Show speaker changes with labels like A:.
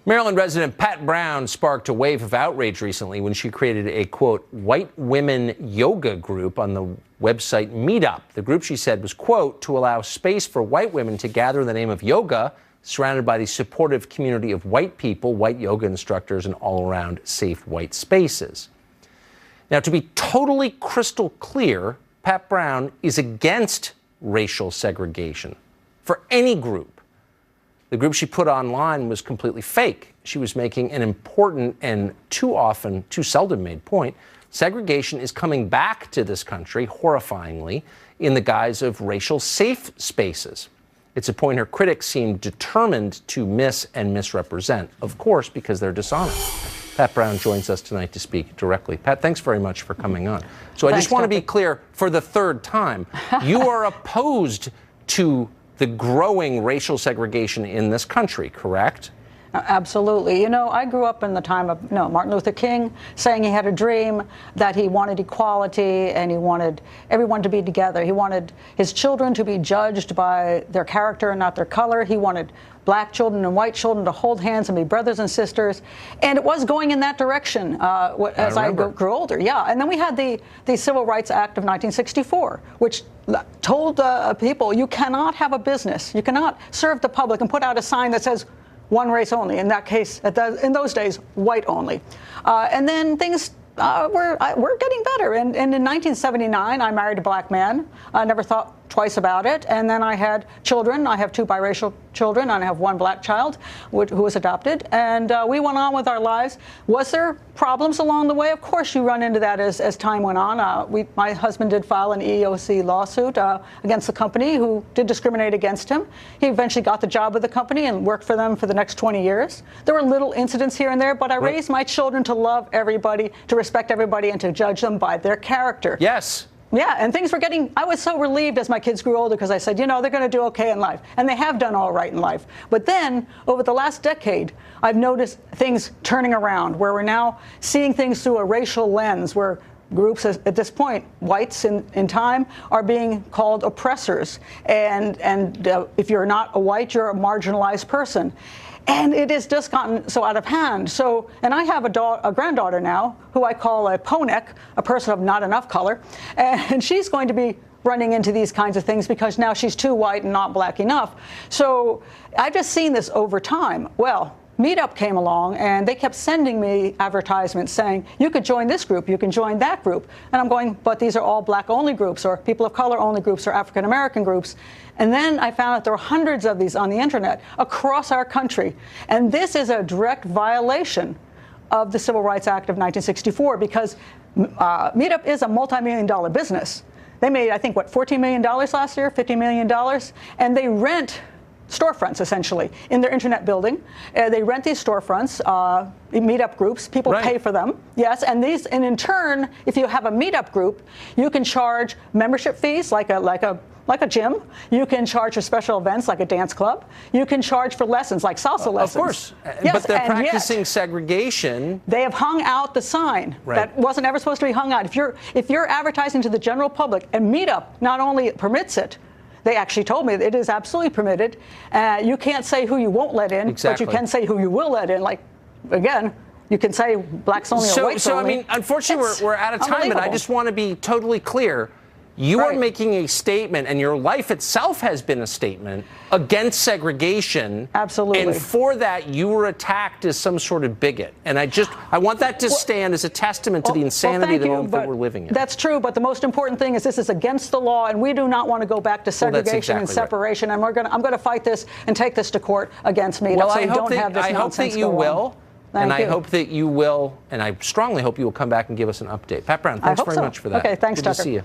A: Maryland resident Pat Brown sparked a wave of outrage recently when she created a, quote, white women yoga group on the website Meetup. The group, she said, was, quote, to allow space for white women to gather in the name of yoga, surrounded by the supportive community of white people, white yoga instructors, and all-around safe white spaces. Now, to be totally crystal clear, Pat Brown is against racial segregation for any group. The group she put online was completely fake. She was making an important and too seldom made point. Segregation is coming back to this country, horrifyingly, in the guise of racial safe spaces. It's a point her critics seem determined to miss and misrepresent, of course, because they're dishonest. Pat Brown joins us tonight to speak directly. Pat, thanks very much for coming on. So I just want to be clear for the third time. You are opposed to the growing racial segregation in this country, correct?
B: Absolutely. You know, I grew up in the time of Martin Luther King saying he had a dream that he wanted equality and he wanted everyone to be together. He wanted his children to be judged by their character and not their color. He wanted black children and white children to hold hands and be brothers and sisters. And it was going in that direction as I grew older. Yeah. And then we had the Civil Rights Act of 1964, which told people you cannot have a business, you cannot serve the public and put out a sign that says one race only. In that case, in those days, white only. And then things were getting better. And in 1979, I married a black man. I never thought twice about it. And then I had children. I have two biracial children, and I have one black child who was adopted. And we went on with our lives. Was there problems along the way? Of course, you run into that as time went on. My husband did file an EEOC lawsuit against the company who did discriminate against him. He eventually got the job with the company and worked for them for the next 20 years. There were little incidents here and there, but I raised my children to love everybody, to respect everybody, and to judge them by their character.
A: Yes.
B: Yeah, and things were I was so relieved as my kids grew older because I said, they're going to do okay in life. And they have done all right in life. But then, over the last decade, I've noticed things turning around, where we're now seeing things through a racial lens, where groups at this point, whites in time, are being called oppressors. And if you're not a white, you're a marginalized person. And it has just gotten so out of hand. So, and I have a granddaughter now who I call a PONEC, a person of not enough color. And she's going to be running into these kinds of things because now she's too white and not black enough. So I've just seen this over time. Well, Meetup came along, and they kept sending me advertisements saying, you could join this group, you can join that group. And I'm going, but these are all black-only groups, or people of color-only groups, or African-American groups. And then I found out there were hundreds of these on the internet across our country. And this is a direct violation of the Civil Rights Act of 1964, because Meetup is a multi-million-dollar business. They made, I think, $14 million last year, $50 million, and they rent storefronts, essentially, in their internet building. They rent these storefronts, meetup groups. People pay for them. Yes, and in turn, if you have a meetup group, you can charge membership fees like a gym. You can charge for special events like a dance club. You can charge for lessons like salsa lessons.
A: Of course.
B: Yes,
A: but they're practicing segregation.
B: They have hung out the sign that wasn't ever supposed to be hung out. If you're advertising to the general public, and Meetup not only permits it, they actually told me that it is absolutely permitted. You can't say who you won't let in, but you can say who you will let in. Like, again, you can say blacks only or whites only.
A: So, I mean, unfortunately, we're out of time, but I just want to be totally clear. You are making a statement, and your life itself has been a statement against segregation.
B: Absolutely.
A: And for that, you were attacked as some sort of bigot. And I want that to stand as a testament to the insanity of the moment that we're living in.
B: That's true, but the most important thing is this is against the law, and we do not want to go back to segregation and separation. And I'm going to fight this and take this to court against me.
A: Well, I hope that you will. And I hope that you will, and I strongly hope you will come back and give us an update. Pat Brown, thanks very much for that.
B: Okay, thanks,
A: Good
B: Tucker.
A: to see you.